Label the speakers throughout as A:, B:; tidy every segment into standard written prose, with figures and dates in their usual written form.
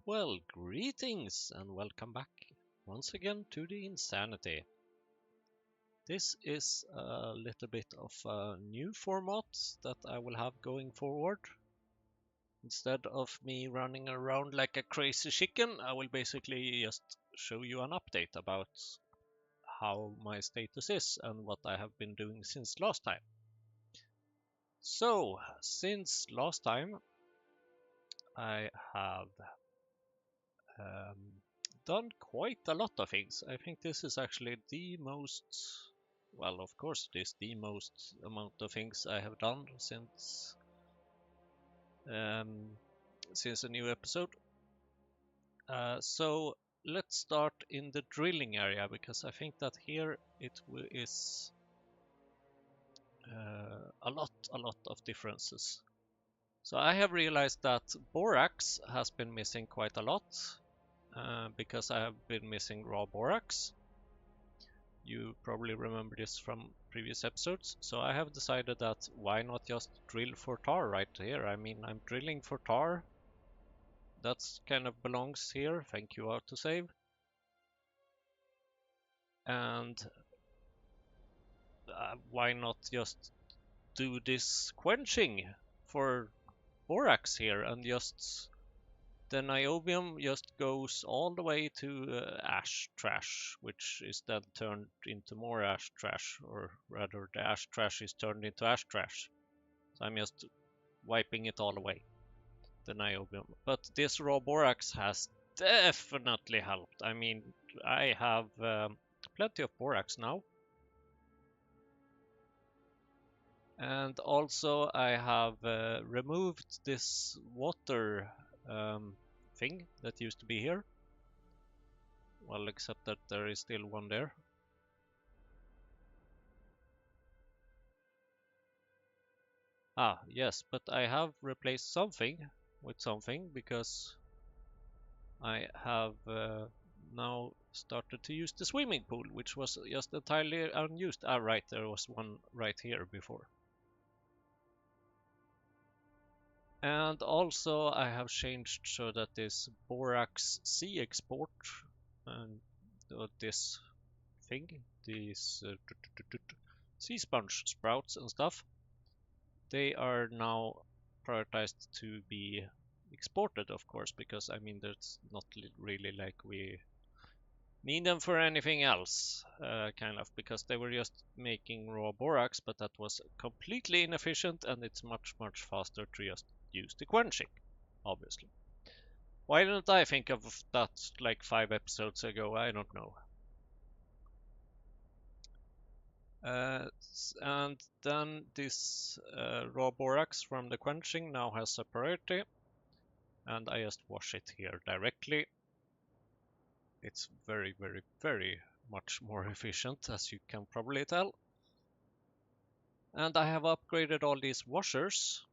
A: Well, greetings and welcome back once again to the Insanity. This is a little bit of a new format that I will have going forward. Instead of me running around like a crazy chicken, I will basically just show you an update about how my status is and what I have been doing since last time. So, since last time, I have done quite a lot of things. I think this is actually the most, well, of course it is the most amount of things I have done since a new episode. So let's start in the drilling area, because I think that here it is a lot of differences. So I have realized that borax has been missing quite a lot. Because I have been missing raw borax. You probably remember this from previous episodes. So I have decided that why not just drill for tar right here. I mean, I'm drilling for tar. That's kind of belongs here. Thank you, autosave. And why not just do this quenching for borax here, and just the niobium just goes all the way to ash trash, which is then turned into more ash trash, or rather the ash trash is turned into ash trash. So I'm just wiping it all away, the niobium. But this raw borax has definitely helped. I mean, I have plenty of borax now. And also I have removed this water thing that used to be here. Well, except that there is still one there. Ah, yes, but I have replaced something with something, because I have now started to use the swimming pool, which was just entirely unused. Ah, right, there was one right here before. And also I have changed so that this borax sea export and this thing, these sea sponge sprouts and stuff, they are now prioritized to be exported, of course, because I mean that's not really like we need them for anything else, kind of, because they were just making raw borax, but that was completely inefficient, and it's much faster to just use the quenching, obviously. Why didn't I think of that like 5 episodes ago? I don't know. And then this raw borax from the quenching now has a priority, and I just wash it here directly. It's very much more efficient, as you can probably tell. And I have upgraded all these washers,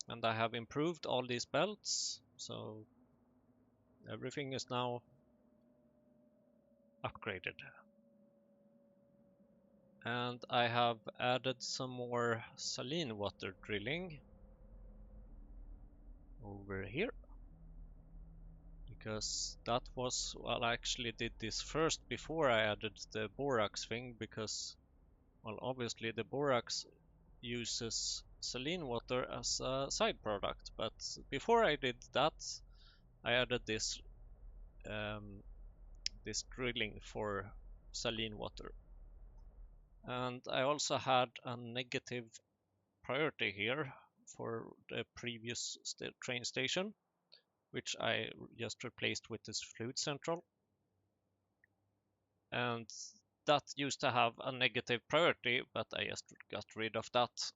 A: and I have improved all these belts, so everything is now upgraded. And I have added some more saline water drilling over here, because that was, well, I actually did this first before I added the borax thing, because, well, obviously the borax uses saline water as a side product, but before I did that I added this this drilling for saline water. And I also had a negative priority here for the previous train station, which I just replaced with this fluid central. And that used to have a negative priority, but I just got rid of that.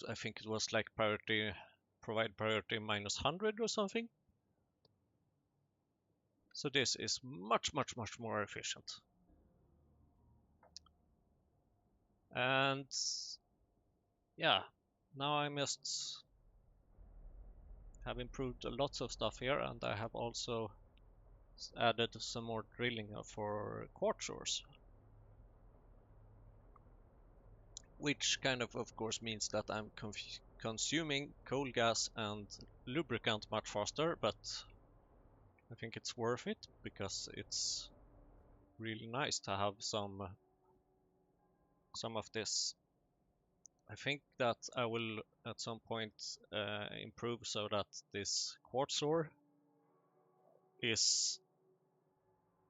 A: I think it was like provide priority -100 or something. So this is much more efficient. And yeah, now I must have improved lots of stuff here, and I have also added some more drilling for quartz ores, which kind of course means that I'm consuming coal gas and lubricant much faster, but I think it's worth it because it's really nice to have some of this. I think that I will at some point improve so that this quartz ore is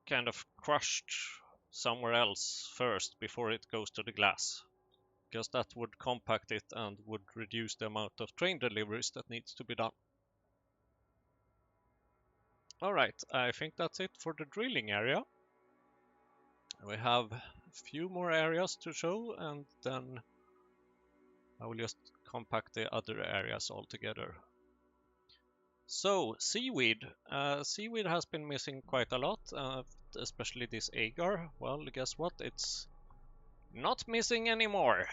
A: kind of crushed somewhere else first before it goes to the glass, because that would compact it and would reduce the amount of train deliveries that needs to be done. Alright, I think that's it for the drilling area. We have a few more areas to show, and then I will just compact the other areas all together. So, seaweed. Seaweed has been missing quite a lot, especially this agar. Well, guess what? It's not missing anymore,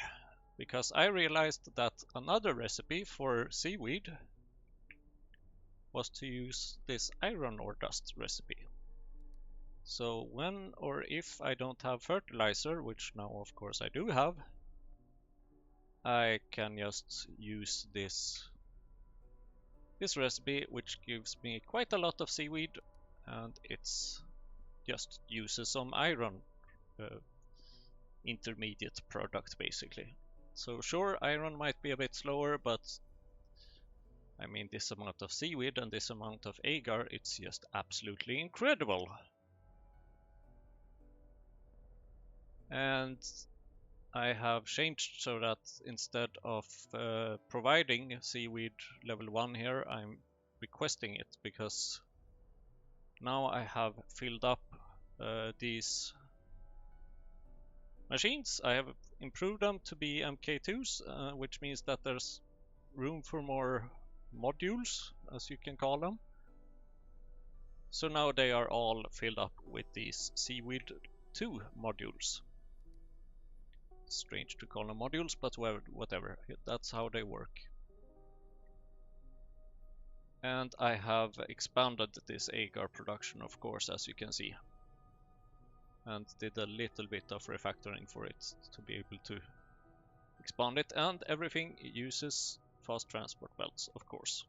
A: because I realized that another recipe for seaweed was to use this iron ore dust recipe. So when or if I don't have fertilizer, which now of course I do have, I can just use this recipe, which gives me quite a lot of seaweed, and it's just uses some iron intermediate product basically. So sure, iron might be a bit slower, but I mean, this amount of seaweed and this amount of agar, it's just absolutely incredible. And I have changed so that instead of providing seaweed level 1 here, I'm requesting it, because now I have filled up these machines. I have improved them to be MK2s, which means that there's room for more modules, as you can call them. So now they are all filled up with these Seaweed 2 modules. Strange to call them modules, but whatever, that's how they work. And I have expanded this agar production, of course, as you can see, and did a little bit of refactoring for it to be able to expand it, and everything uses fast transport belts, of course.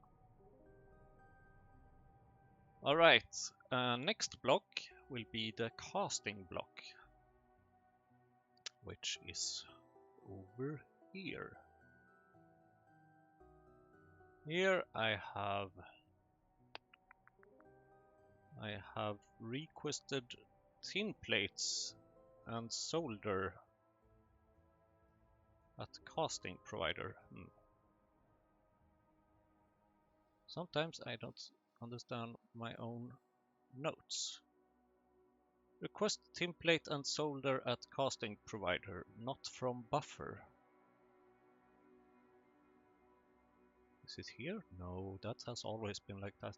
A: Alright, next block will be the casting block, which is over here. Here I have requested tin plates and solder at casting provider. Sometimes I don't understand my own notes. Request template and solder at casting provider, not from buffer. Is it here? No, that has always been like that.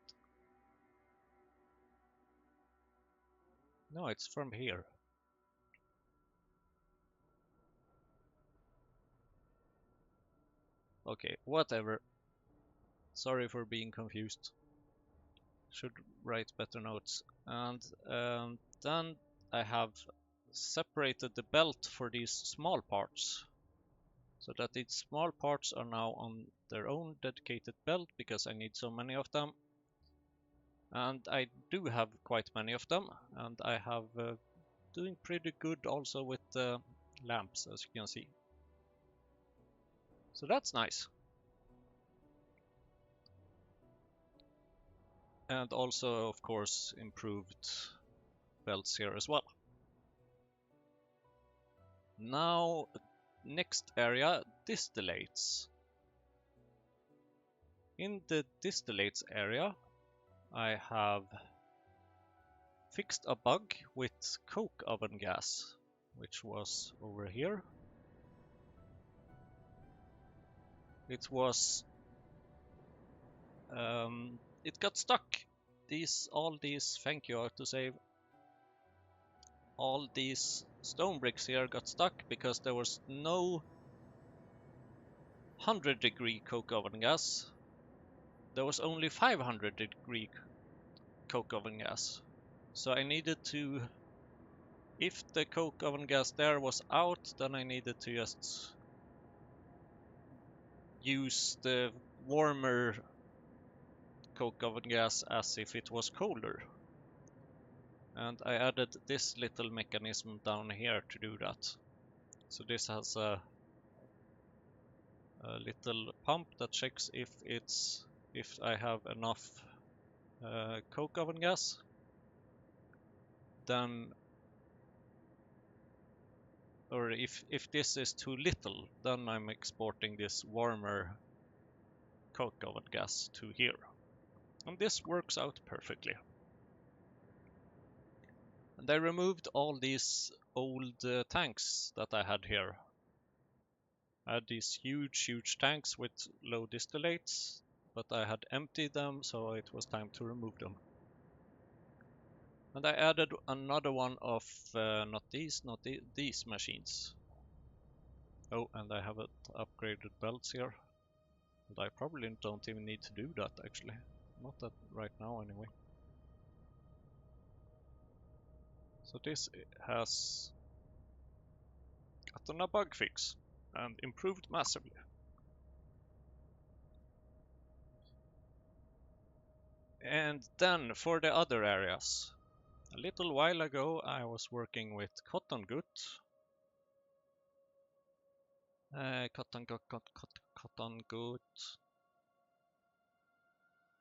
A: No, it's from here. Okay, whatever. Sorry for being confused. Should write better notes. And then I have separated the belt for these small parts, so that these small parts are now on their own dedicated belt, because I need so many of them. And I do have quite many of them, and I have doing pretty good also with the lamps, as you can see. So that's nice. And also, of course, improved belts here as well. Now, next area, distillates. In the distillates area, I have fixed a bug with coke oven gas, which was over here. It was it got stuck. All these thank you autosave. All these stone bricks here got stuck because there was no 100-degree coke oven gas. There was only 500-degree coke oven gas. So I needed to, if the coke oven gas there was out, then I needed to just use the warmer coke oven gas as if it was colder. And I added this little mechanism down here to do that. So this has a little pump that checks if I have enough coke oven gas. Then, or if this is too little, then I'm exporting this warmer coke oven gas to here. And this works out perfectly. And I removed all these old tanks that I had here. I had these huge tanks with low distillates, but I had emptied them, so it was time to remove them. And I added another one of, not these machines. Oh, and I have upgraded belts here. But I probably don't even need to do that, actually. Not that right now, anyway. So this has gotten a bug fix and improved massively. And then for the other areas. A little while ago I was working with cotton gut. Cotton gut.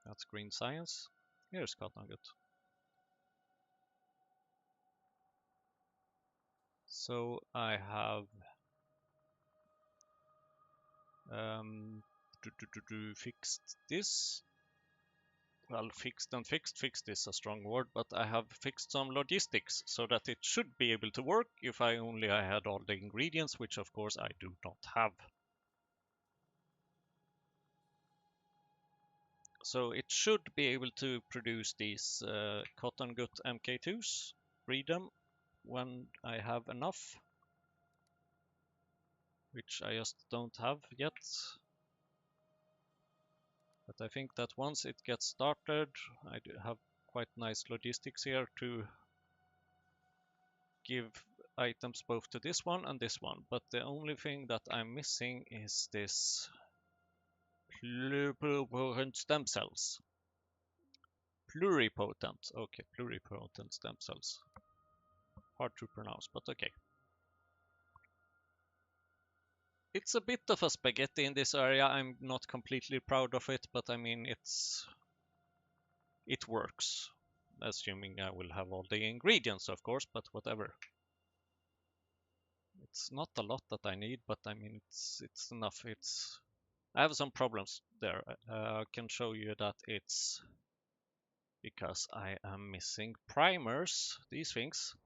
A: That's green science. Here's cotton gut. So I have fixed this. Well, fixed is a strong word, but I have fixed some logistics so that it should be able to work if I had all the ingredients, which of course I do not have. So it should be able to produce these cotton gut MK2s, breed them when I have enough, which I just don't have yet. But I think that once it gets started, I do have quite nice logistics here to give items both to this one and this one. But the only thing that I'm missing is this pluripotent stem cells. Pluripotent. Okay, pluripotent stem cells. Hard to pronounce, but okay. It's a bit of a spaghetti in this area. I'm not completely proud of it, but I mean, it works. Assuming I will have all the ingredients, of course, but whatever. It's not a lot that I need, but I mean, it's enough. I have some problems there. I can show you that it's because I am missing primers, these things.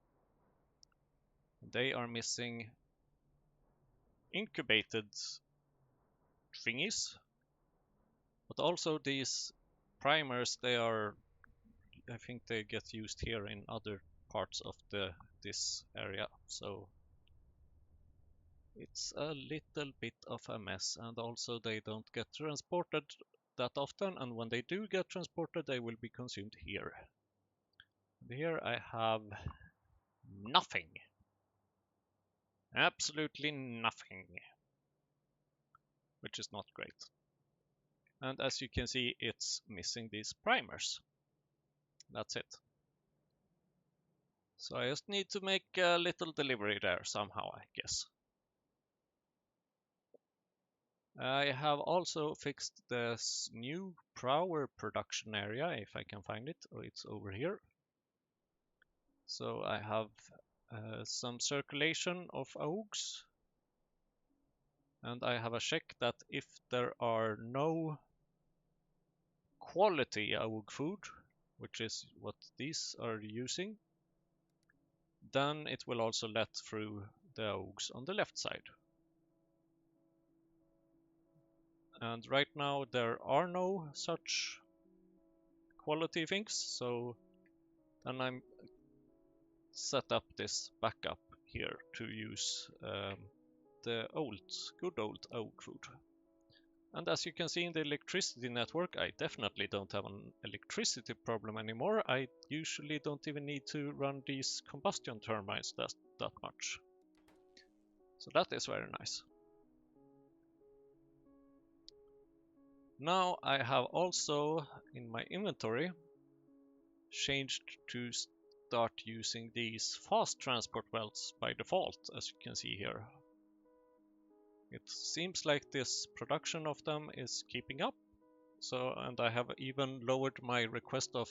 A: They are missing incubated thingies, but also these primers, I think they get used here in other parts of this area, so it's a little bit of a mess. And also they don't get transported that often, and when they do get transported they will be consumed here. And here I have nothing, absolutely nothing, which is not great. And as you can see, it's missing these primers. That's it. So I just need to make a little delivery there somehow, I guess. I have also fixed this new power production area, if I can find it. Oh, it's over here. So I have some circulation of oaks. And I have a check that if there are no quality oak food, which is what these are using, then it will also let through the oaks on the left side. And right now there are no such quality things, so then I'm set up this backup here to use the good old oak food. And as you can see in the electricity network, I definitely don't have an electricity problem anymore. I usually don't even need to run these combustion turbines that much. So that is very nice. Now I have also in my inventory changed to start using these fast transport belts by default, as you can see here. It seems like this production of them is keeping up. So, and I have even lowered my request of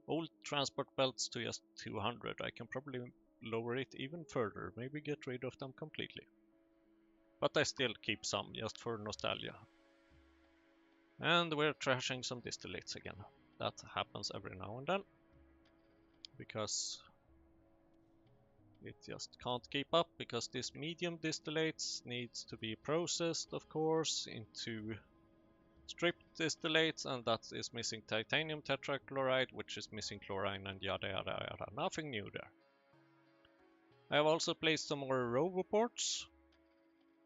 A: old transport belts to just 200. I can probably lower it even further, maybe get rid of them completely. But I still keep some just for nostalgia. And we're trashing some distillates again. That happens every now and then, because it just can't keep up, because this medium distillates needs to be processed, of course, into stripped distillates, and that is missing titanium tetrachloride, which is missing chlorine, and yada yada yada. Nothing new there. I have also placed some more roboports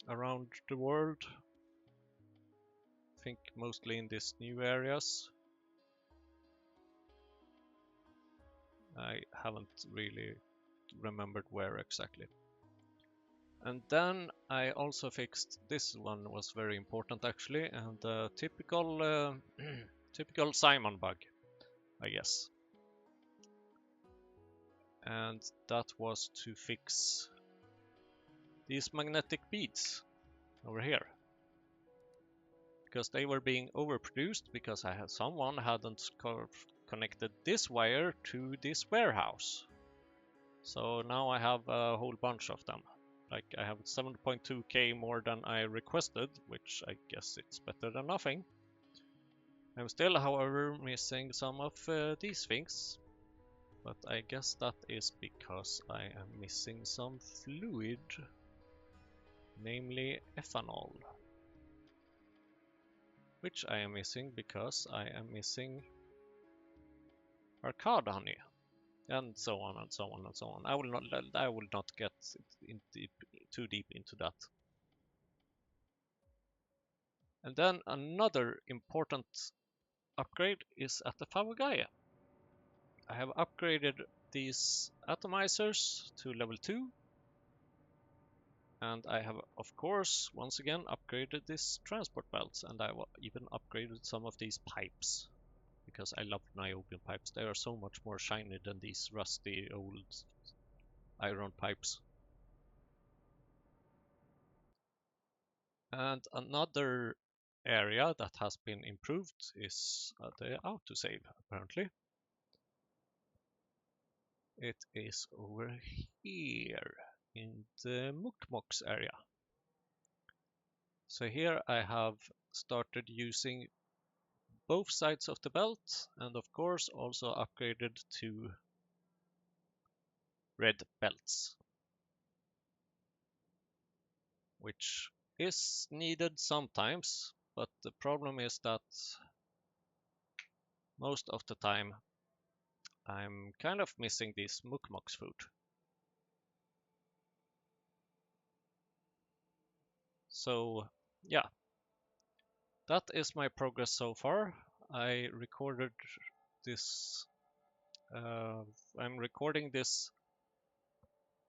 A: around the world. I think mostly in these new areas. I haven't really remembered where exactly. And then I also fixed, this one was very important actually, and typical typical Simon bug, I guess. And that was to fix these magnetic beads over here, because they were being overproduced because someone hadn't connected this wire to this warehouse. So now I have a whole bunch of them. Like I have 7.2k more than I requested, which I guess it's better than nothing. I'm still, however, missing some of these things, but I guess that is because I am missing some fluid, namely ethanol, which I am missing because I am missing arcade honey, and so on and so on and so on. I will not get too deep into that. And then another important upgrade is at the Faaya. I have upgraded these atomizers to level 2, and I have, of course, once again upgraded these transport belts, and I even upgraded some of these pipes, because I love niobium pipes. They are so much more shiny than these rusty old iron pipes. And another area that has been improved is the autosave, apparently. It is over here in the Mukmoks area. So here I have started using both sides of the belt, and of course also upgraded to red belts, which is needed sometimes, but the problem is that most of the time I'm kind of missing this Mukmoks food. So yeah, that is my progress so far. I recorded this, I'm recording this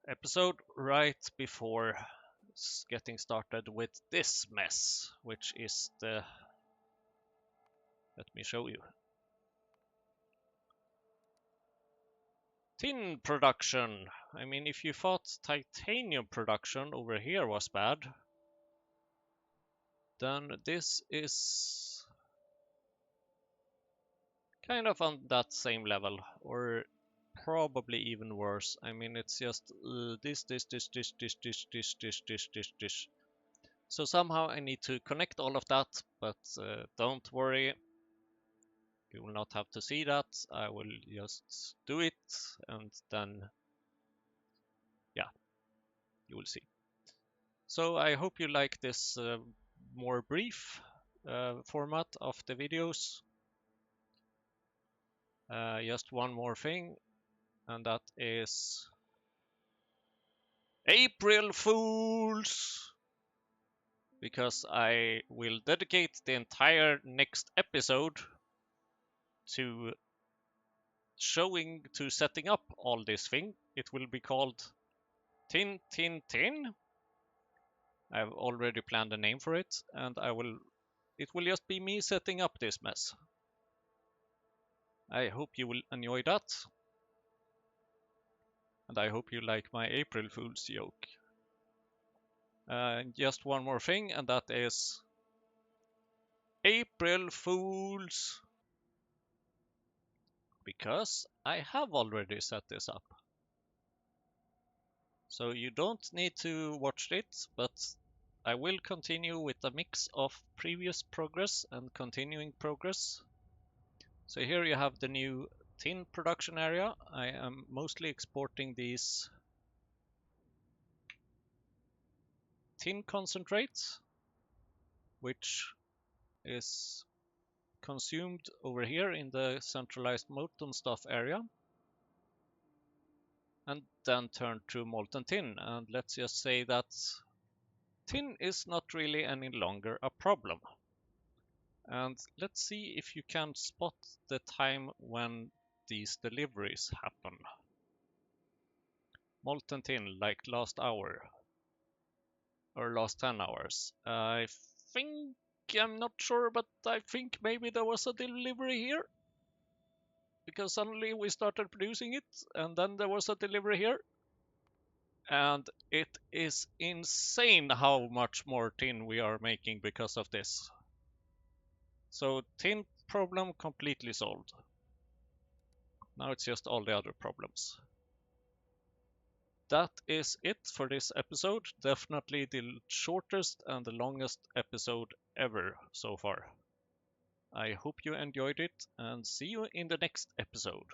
A: episode right before getting started with this mess, which is the, let me show you, tin production. I mean, if you thought titanium production over here was bad, then this is kind of on that same level, or probably even worse. I mean, it's just this. So somehow I need to connect all of that, but don't worry, you will not have to see that. I will just do it, and then, yeah, you will see. So I hope you like this more brief format of the videos. Just one more thing, and that is April Fools! Because I will dedicate the entire next episode to setting up all this thing. It will be called Tin Tin Tin. I've already planned a name for it, and I will it will just be me setting up this mess. I hope you will enjoy that. And I hope you like my April Fool's joke. Just one more thing, and that is April Fools! Because I have already set this up. So you don't need to watch it, but I will continue with a mix of previous progress and continuing progress. So here you have the new tin production area. I am mostly exporting these tin concentrates, which is consumed over here in the centralized molten stuff area, and then turned to molten tin. And let's just say that tin is not really any longer a problem. And let's see if you can spot the time when these deliveries happen. Molten tin, like last hour or last 10 hours. I think, I'm not sure, but I think maybe there was a delivery here, because suddenly we started producing it and then there was a delivery here. And it is insane how much more tin we are making because of this. So tin problem completely solved. Now it's just all the other problems. That is it for this episode. Definitely the shortest and the longest episode ever so far. I hope you enjoyed it, and see you in the next episode.